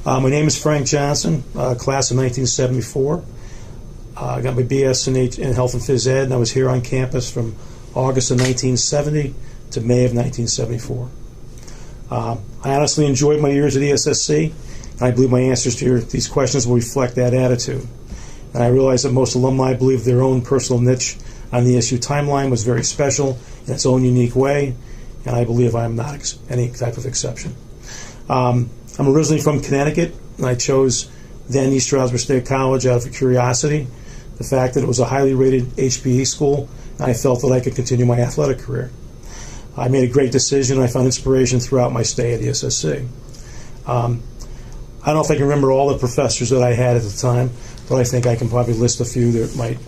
My name is Frank Johnson, class of 1974. I got my BS in Health and Phys Ed, and I was here on campus from August of 1970 to May of 1974. I honestly enjoyed my years at ESSC, and I believe my answers to these questions will reflect that attitude. And I realize that most alumni believe their own personal niche on the ESU timeline was very special in its own unique way, and I believe I am not any type of exception. I'm originally from Connecticut, and I chose then East Stroudsburg State College out of curiosity, the fact that it was a highly rated HPE school, and I felt that I could continue my athletic career. I made a great decision, and I found inspiration throughout my stay at ESSC. I don't know if I can remember all the professors that I had at the time, but I think I can probably list a few that might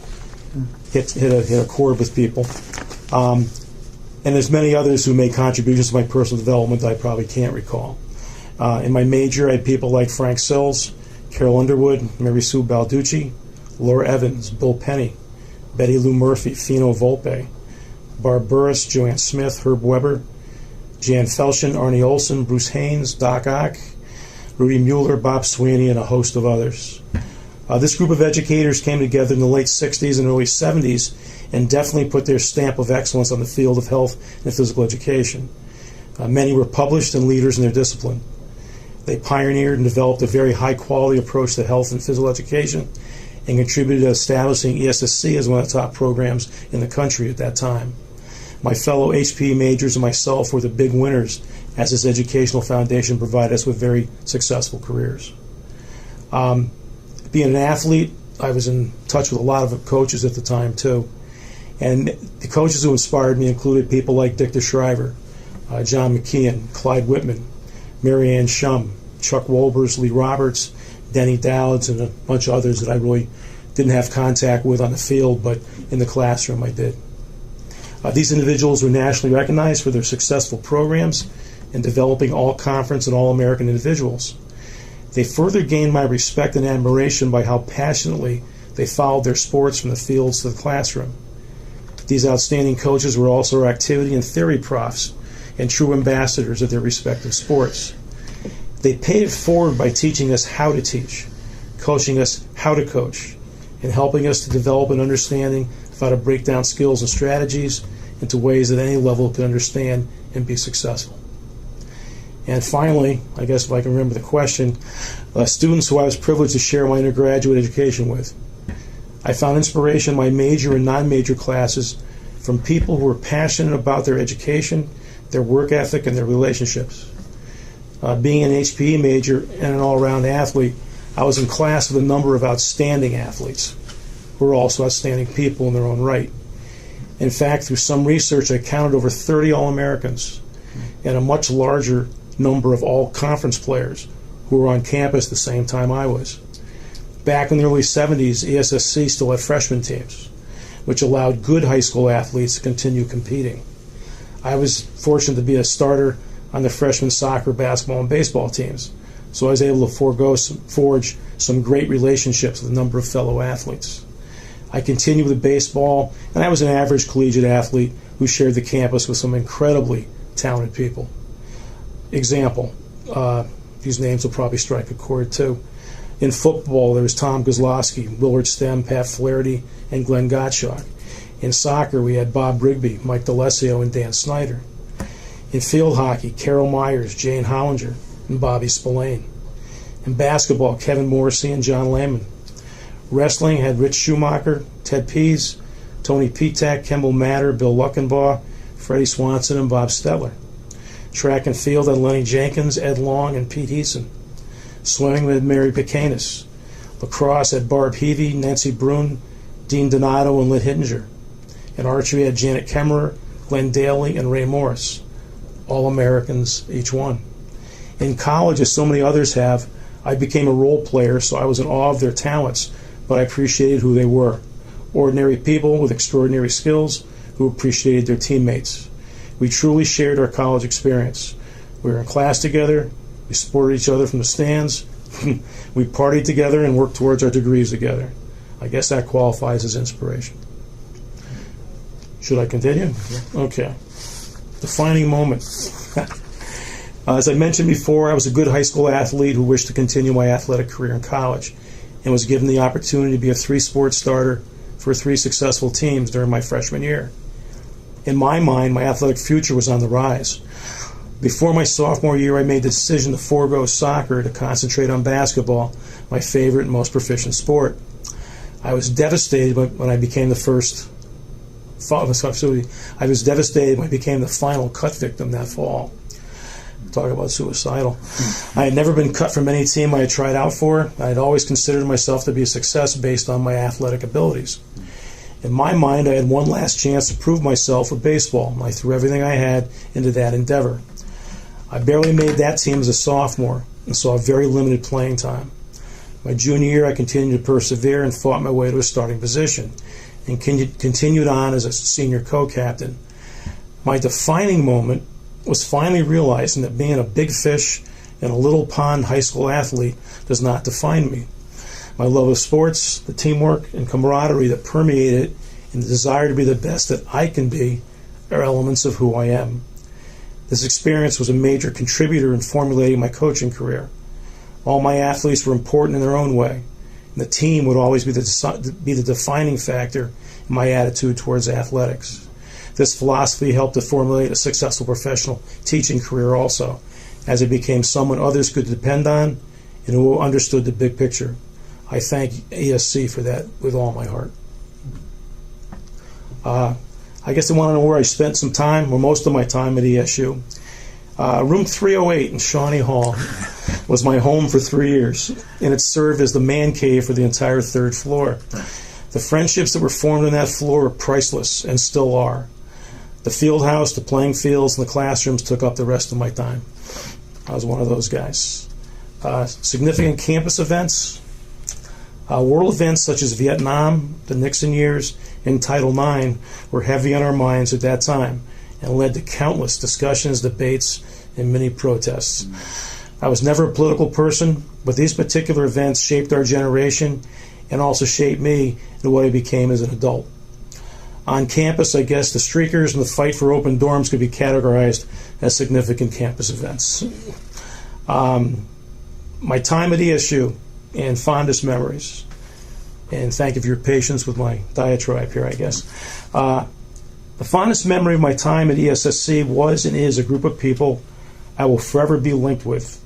hit a chord with people. And there's many others who made contributions to my personal development that I probably can't recall. In my major, I had people like Frank Sills, Carol Underwood, Mary Sue Balducci, Laura Evans, Bill Penny, Betty Lou Murphy, Fino Volpe, Barb Burris, Joanne Smith, Herb Weber, Jan Felshen, Arnie Olson, Bruce Haynes, Doc Ock, Rudy Mueller, Bob Sweeney, and a host of others. This group of educators came together in the late 60s and early 70s and definitely put their stamp of excellence on the field of health and physical education. Many were published and leaders in their discipline. They pioneered and developed a very high-quality approach to health and physical education and contributed to establishing ESSC as one of the top programs in the country at that time. My fellow HPE majors and myself were the big winners as this educational foundation provided us with very successful careers. Being an athlete, I was in touch with a lot of coaches at the time too. And the coaches who inspired me included people like Dick DeShriver, John McKeon, Clyde Whitman, Mary Ann Shum, Chuck Wolbers, Lee Roberts, Denny Dowds, and a bunch of others that I really didn't have contact with on the field, but in the classroom I did. These individuals were nationally recognized for their successful programs in developing all-conference and all-American individuals. They further gained my respect and admiration by how passionately they followed their sports from the fields to the classroom. These outstanding coaches were also our activity and theory profs and true ambassadors of their respective sports. They paid it forward by teaching us how to teach, coaching us how to coach, and helping us to develop an understanding of how to break down skills and strategies into ways that any level could understand and be successful. And finally, I guess if I can remember the question, students who I was privileged to share my undergraduate education with. I found inspiration in my major and non-major classes from people who were passionate about their education, their work ethic, and their relationships. Being an HPE major and an all-around athlete, I was in class with a number of outstanding athletes who were also outstanding people in their own right. In fact, through some research, I counted over 30 All-Americans and a much larger number of all-conference players who were on campus the same time I was. Back in the early 70s, ESSC still had freshman teams, which allowed good high school athletes to continue competing. I was fortunate to be a starter on the freshman soccer, basketball, and baseball teams, so I was able to forge some great relationships with a number of fellow athletes. I continued with baseball, and I was an average collegiate athlete who shared the campus with some incredibly talented people. Example, these names will probably strike a chord too. In football, there was Tom Kozlowski, Willard Stem, Pat Flaherty, and Glenn Gottschalk. In soccer, we had Bob Rigby, Mike D'Alessio, and Dan Snyder. In field hockey, Carol Myers, Jane Hollinger, and Bobby Spillane. In basketball, Kevin Morrissey and John Lehman. Wrestling had Rich Schumacher, Ted Pease, Tony Petak, Kemble Matter, Bill Luckenbaugh, Freddie Swanson, and Bob Stetler. Track and field had Lenny Jenkins, Ed Long, and Pete Heason. Swimming had Mary Picanis. Lacrosse had Barb Heavey, Nancy Brune, Dean Donato, and Lit Hittinger. In archery had Janet Kemmerer, Glenn Daly, and Ray Morris. All Americans, each one. In college, as so many others have, I became a role player, so I was in awe of their talents, but I appreciated who they were. Ordinary people with extraordinary skills who appreciated their teammates. We truly shared our college experience. We were in class together, we supported each other from the stands, we partied together and worked towards our degrees together. I guess that qualifies as inspiration. Should I continue? Okay. Defining moment. As I mentioned before, I was a good high school athlete who wished to continue my athletic career in college and was given the opportunity to be a 3-sport starter for 3 successful teams during my freshman year. In my mind, my athletic future was on the rise. Before my sophomore year, I made the decision to forego soccer to concentrate on basketball, my favorite and most proficient sport. I was devastated when I became the final cut victim that fall. Talk about suicidal. I had never been cut from any team I had tried out for. I had always considered myself to be a success based on my athletic abilities. In my mind, I had one last chance to prove myself with baseball, and I threw everything I had into that endeavor. I barely made that team as a sophomore and saw very limited playing time. My junior year, I continued to persevere and fought my way to a starting position and continued on as a senior co-captain. My defining moment was finally realizing that being a big fish in a little pond high school athlete does not define me. My love of sports, the teamwork and camaraderie that permeate it, and the desire to be the best that I can be are elements of who I am. This experience was a major contributor in formulating my coaching career. All my athletes were important in their own way, and the team would always be the defining factor in my attitude towards athletics. This philosophy helped to formulate a successful professional teaching career also, as I became someone others could depend on and who understood the big picture. I thank ESC for that with all my heart. I guess I want to know where I spent some time, or most of my time at ESU. Room 308 in Shawnee Hall was my home for 3 years, and it served as the man cave for the entire 3rd floor. The friendships that were formed on that floor were priceless and still are. The field house, the playing fields, and the classrooms took up the rest of my time. I was one of those guys. Significant campus events. World events such as Vietnam, the Nixon years, and Title IX were heavy on our minds at that time and led to countless discussions, debates, and many protests. I was never a political person, but these particular events shaped our generation and also shaped me into what I became as an adult. On campus, I guess the streakers and the fight for open dorms could be categorized as significant campus events. My time at ESU and fondest memories, and thank you for your patience with my diatribe here, I guess. The fondest memory of my time at ESSC was and is a group of people I will forever be linked with.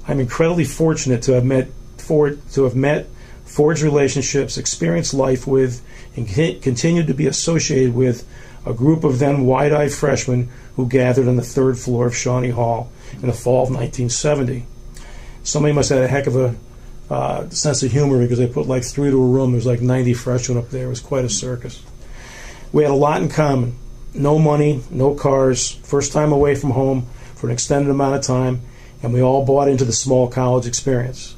I'm incredibly fortunate to have met, forged relationships, experienced life with, and continued to be associated with a group of then wide-eyed freshmen who gathered on the 3rd floor of Shawnee Hall in the fall of 1970. Somebody must have had a heck of a sense of humor because they put like 3 to a room. There was like 90 freshmen up there. It was quite a circus. We had a lot in common. No money, no cars, first time away from home for an extended amount of time, and we all bought into the small college experience.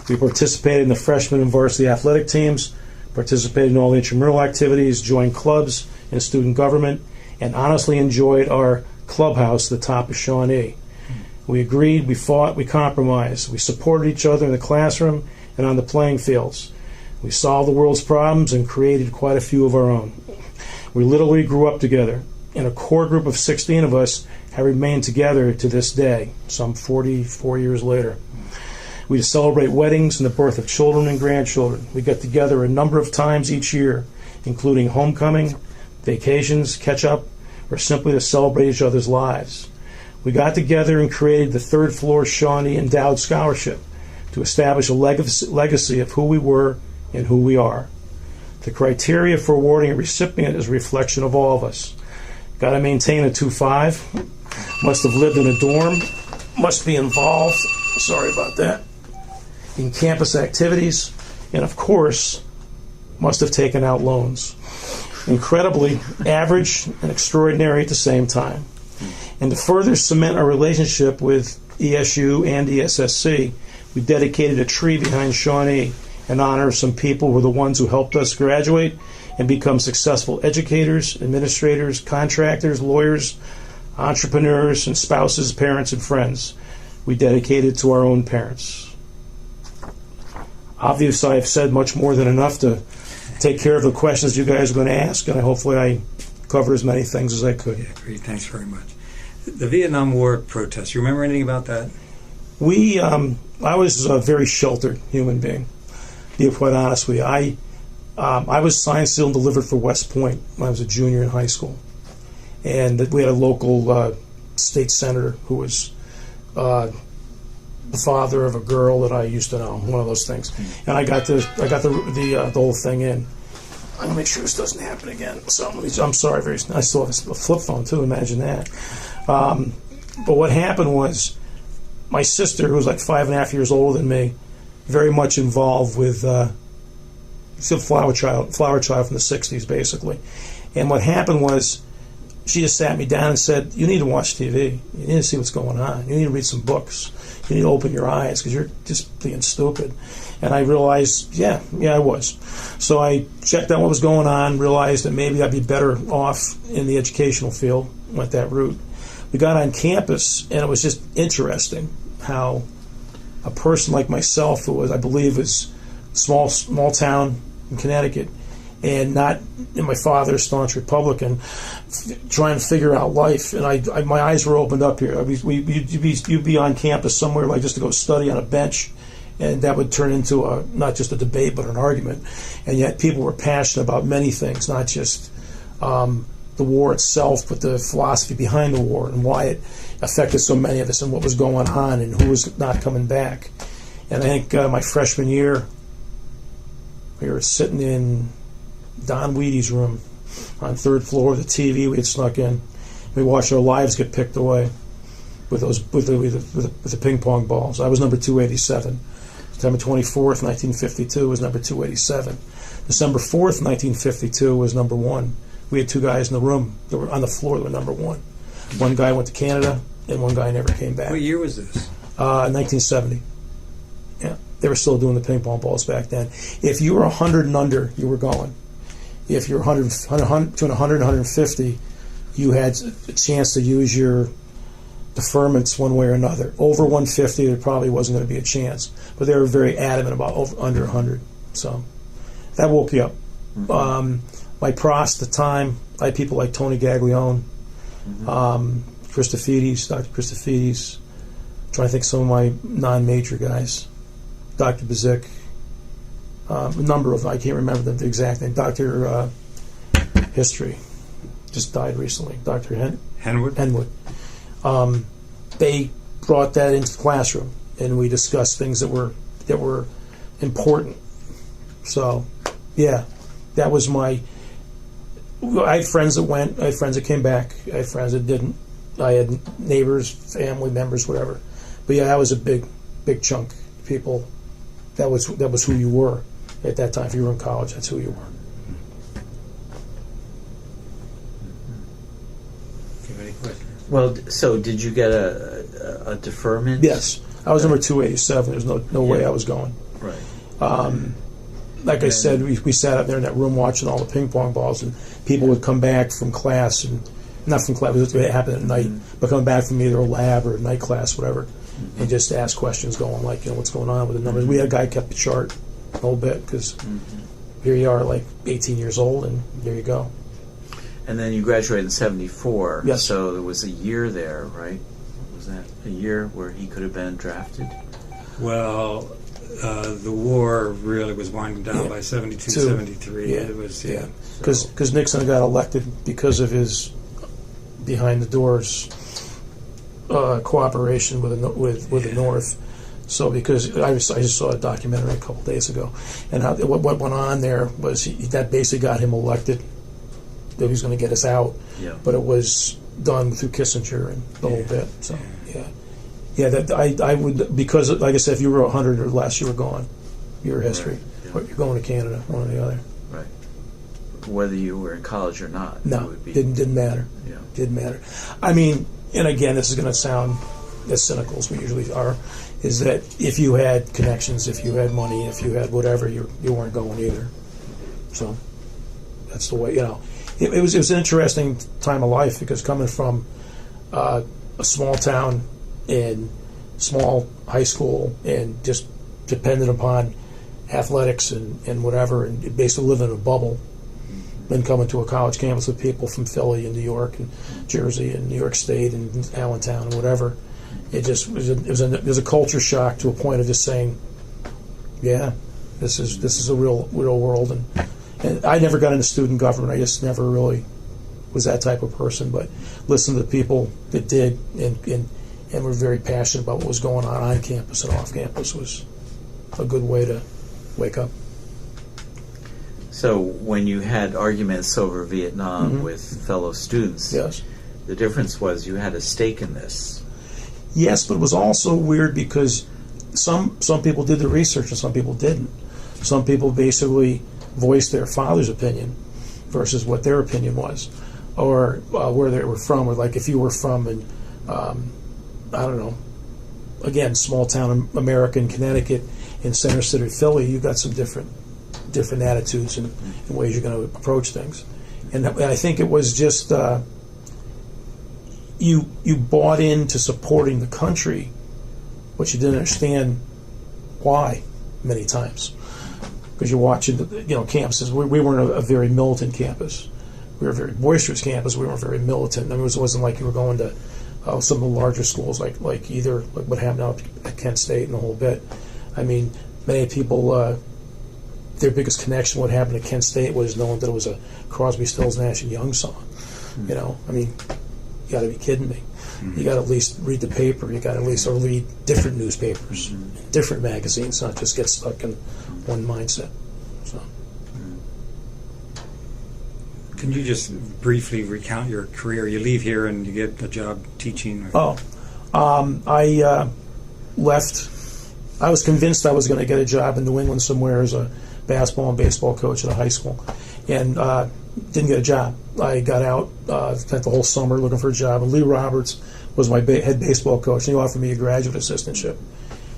We participated in the freshman and varsity athletic teams, participated in all the intramural activities, joined clubs and student government, and honestly enjoyed our clubhouse at the top of Shawnee. We agreed, we fought, we compromised. We supported each other in the classroom and on the playing fields. We solved the world's problems and created quite a few of our own. We literally grew up together, and a core group of 16 of us have remained together to this day, some 44 years later. We celebrate weddings and the birth of children and grandchildren. We get together a number of times each year, including homecoming, vacations, catch-up, or simply to celebrate each other's lives. We got together and created the 3rd floor Shawnee Endowed Scholarship to establish a legacy of who we were and who we are. The criteria for awarding a recipient is a reflection of all of us. Got to maintain a 2.5, must have lived in a dorm, must be involved, sorry about that, in campus activities, and of course, must have taken out loans. Incredibly average and extraordinary at the same time. And to further cement our relationship with ESU and ESSC, we dedicated a tree behind Shawnee in honor of some people who were the ones who helped us graduate and become successful educators, administrators, contractors, lawyers, entrepreneurs, and spouses, parents, and friends. We dedicated to our own parents. Obviously, I've said much more than enough to take care of the questions you guys are going to ask, and hopefully I covered as many things as I could. Yeah, great. Thanks very much. The Vietnam War protests, you remember anything about that? I was a very sheltered human being, to be quite honest with you. I was signed, sealed, and delivered for West Point when I was a junior in high school. And we had a local state senator who was the father of a girl that I used to know, one of those things. And I got the whole thing in. I'm going to make sure this doesn't happen again. So I'm sorry. I still have a flip phone, too. Imagine that. But what happened was my sister, who was like 5.5 years older than me, very much involved with Flower Child from the 60s, basically. And what happened was she just sat me down and said, you need to watch TV. You need to see what's going on. You need to read some books. You need to open your eyes because you're just being stupid. And I realized, yeah, I was. So I checked out what was going on, realized that maybe I'd be better off in the educational field, went that route. We got on campus, and it was just interesting how a person like myself, who was, I believe, was small town in Connecticut, and my father's staunch Republican, trying to figure out life. And my eyes were opened up here. You'd be on campus somewhere, like just to go study on a bench, and that would turn into not just a debate, but an argument. And yet people were passionate about many things, not just the war itself, but the philosophy behind the war and why it affected so many of us and what was going on and who was not coming back. And I think my freshman year, we were sitting in Don Weedy's room on third floor, the TV we had snuck in. We watched our lives get picked away with the ping pong balls. I was number 287. September 24th, 1952 was number 287. December 4th, 1952 was number 1. We had two guys in the room that were on the floor that were number 1. One guy went to Canada, and one guy never came back. What year was this? 1970. Yeah, they were still doing the ping pong balls back then. If you were 100 and under, you were going. If you're between 100 and 150, you had a chance to use your deferments one way or another. Over 150, there probably wasn't going to be a chance. But they were very adamant about under 100. So that woke you up. My pros at the time, I had people like Tony Gaglione, Christofides, Dr. Christofides. Trying to think of some of my non-major guys. Dr. Bazik. A number of, I can't remember the exact name. Dr. History just died recently. Dr. Henwood. They brought that into the classroom, and we discussed things that were important. So, yeah, that was my. I had friends that went. I had friends that came back. I had friends that didn't. I had neighbors, family members, whatever. But yeah, that was a big chunk of people. That was who you were at that time. If you were in college, that's who you were. Do you have any questions? Well, so did you get a deferment? Yes, I was number 287. There's no way I was going. Right. Like I said, we sat up there in that room watching all the ping pong balls, and people would come back from class, and not from class, it happened at night, but coming back from either a lab or a night class, whatever, and just ask questions going like, what's going on with the numbers. We had a guy kept the chart a whole bit, because here you are like 18 years old, and there you go. And then you graduated in 74. Yes. So there was a year there, right? Was that a year where he could have been drafted? Well, the war really was winding down by 72, 73. Yeah. It was, Because Nixon got elected because of his behind the doors cooperation with the North. So because I just saw a documentary a couple days ago, and what went on there was that basically got him elected. That he was going to get us out, but it was done through Kissinger and the whole bit. So that I would, because like I said, if you were 100 or less, you were gone. Your history, or you're going to Canada, one or the other. Right. Whether you were in college or not. No, it would be, didn't matter. Yeah. Didn't matter. I mean, and again, this is going to sound as cynical as we usually are, is that if you had connections, if you had money, if you had whatever, you weren't going either. So that's the way, It was an interesting time of life, because coming from a small town and small high school and just dependent upon athletics and whatever, and basically living in a bubble, than coming to a college campus with people from Philly and New York and Jersey and New York State and Allentown and whatever. It just it was a culture shock to a point of just saying, yeah, this is a real world. And I never got into student government. I just never really was that type of person. But listening to the people that did and were very passionate about what was going on campus and off campus was a good way to wake up. So when you had arguments over Vietnam with fellow students, yes, the difference was you had a stake in this. Yes, but it was also weird because some people did the research and some people didn't. Some people basically voiced their father's opinion versus what their opinion was, or where they were from, or like if you were from in, I don't know, again, small town America in Connecticut, in Center City, Philly, you got some different attitudes and ways you're going to approach things. And I think it was just you bought into supporting the country, but you didn't understand why many times. Because you're watching, campuses. We weren't a very militant campus. We were a very boisterous campus. We weren't very militant. I mean, it wasn't like you were going to some of the larger schools, like what happened out at Kent State and the whole bit. I mean, many people, their biggest connection, what happened at Kent State, was knowing that it was a Crosby, Stills, Nash and Young song. I mean, you got to be kidding me. You got to at least read the paper. You got to at least read different newspapers, different magazines, not just get stuck in one mindset. So, can you just briefly recount your career? You leave here and you get a job teaching. I left. I was convinced I was going to get a job in New England somewhere as a basketball and baseball coach at a high school, and didn't get a job. I got out, spent the whole summer looking for a job, and Lee Roberts was my head baseball coach, and he offered me a graduate assistantship.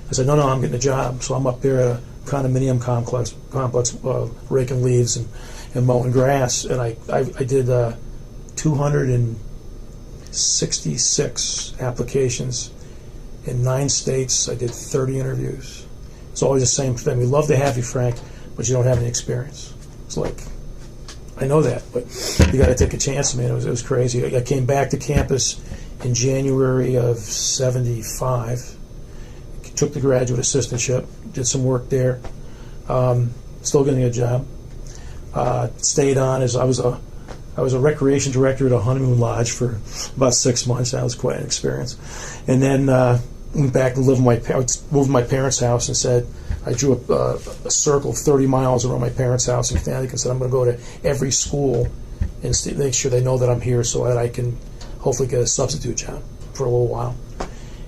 I said, no, I'm getting a job. So I'm up there at a condominium complex raking leaves and mowing grass, and I did 266 applications in 9 states. I did 30 interviews. It's always the same thing. We love to have you, Frank, but you don't have any experience. It's like, I know that, but you got to take a chance, man. It was crazy. I came back to campus in January of '75. Took the graduate assistantship, did some work there. Still getting a job. Stayed on as I was a recreation director at a honeymoon lodge for about 6 months. That was quite an experience. And then went back to live with my parents. Moved to my parents' house and said, I drew a circle of 30 miles around my parents' house in Connecticut and said, I'm going to go to every school and make sure they know that I'm here so that I can hopefully get a substitute job for a little while.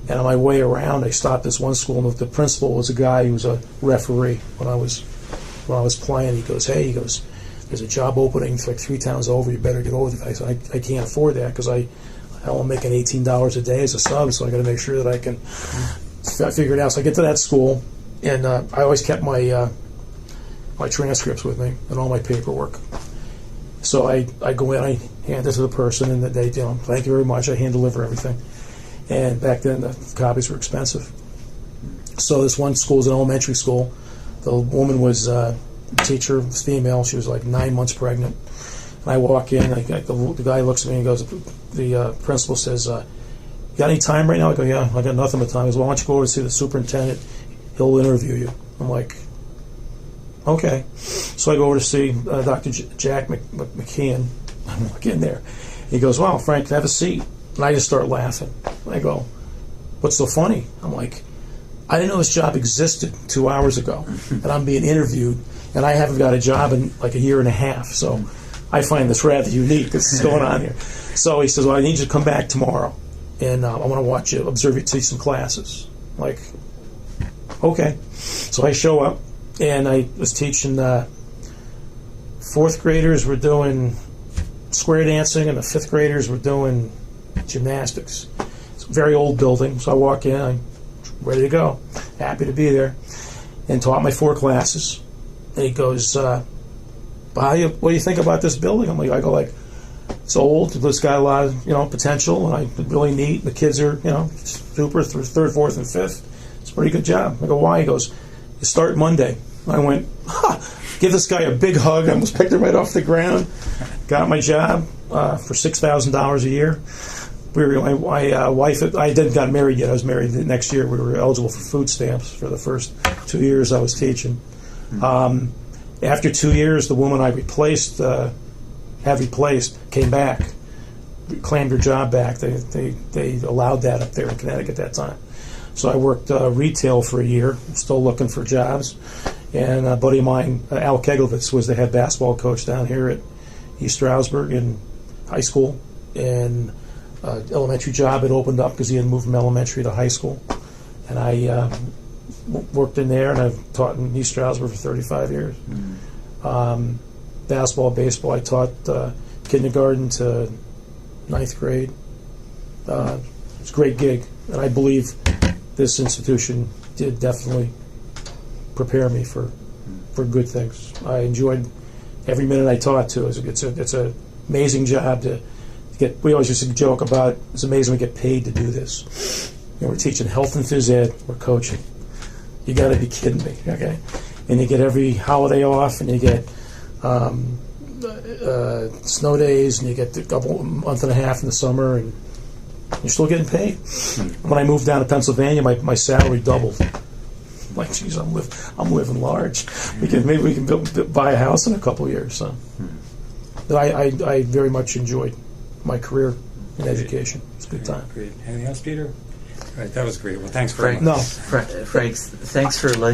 And on my way around, I stopped at one school, and the principal was a guy who was a referee when I was playing. He goes, there's a job opening. It's like 3 towns over. You better get over there. I said, I can't afford that because I'm making $18 a day as a sub, so I got to make sure that I can figure it out. So I get to that school, and I always kept my transcripts with me and all my paperwork. So I go in, I hand it to the person, and they, thank you very much. I hand deliver everything. And back then, the copies were expensive. So this one school was an elementary school. The woman was a teacher, was female. She was like 9 months pregnant. And I walk in, the guy looks at me and goes, the principal says, you got any time right now? I go, yeah, I got nothing but time. He goes, well, why don't you go over and see the superintendent? He'll interview you. I'm like, okay. So I go over to see Dr. Jack McKeon. I walk in there. He goes, wow, Frank, have a seat. And I just start laughing. I go, what's so funny? I'm like, I didn't know this job existed 2 hours ago, and I'm being interviewed, and I haven't got a job in like a year and a half. So I find this rather unique. This is going on here. So he says, well, I need you to come back tomorrow, and I want to watch you, observe you, teach some classes. I'm like, okay. So I show up, and I was teaching 4th graders were doing square dancing, and the 5th graders were doing gymnastics. It's a very old building, so I walk in, I'm ready to go, happy to be there, and taught my 4 classes. And he goes, what do you think about this building? I go, it's old, it's got a lot of potential, and really neat. The kids are super, 3rd, 4th, and 5th. It's a pretty good job. I go, why? He goes, you start Monday. I went, give this guy a big hug. I almost picked him right off the ground. Got my job for $6,000 a year. My wife, I didn't got married yet. I was married the next year. We were eligible for food stamps for the first 2 years I was teaching. After 2 years, the woman I had replaced, came back, claimed her job back. They allowed that up there in Connecticut at that time. So I worked retail for a year, still looking for jobs. And a buddy of mine, Al Keglevitz, was the head basketball coach down here at East Stroudsburg in high school. And elementary job had opened up because he had moved from elementary to high school. And I worked in there, and I've taught in East Stroudsburg for 35 years. Basketball, baseball, I taught kindergarten to 9th grade. It's a great gig, and I believe this institution did definitely prepare me for good things. I enjoyed every minute I taught too. It's an amazing job to get. We always used to joke about it's amazing we get paid to do this. We're teaching health and phys ed. We're coaching. You got to be kidding me, okay? And you get every holiday off, and you get snow days, and you get a month and a half in the summer, and you're still getting paid. When I moved down to Pennsylvania, my salary doubled. Like, geez, I'm living large. Maybe we can buy a house in a couple of years. So, I very much enjoyed my career in education. It's a good time. Great. Anything else, Peter? All right, that was great. Well, thanks for Frank. Thanks for letting.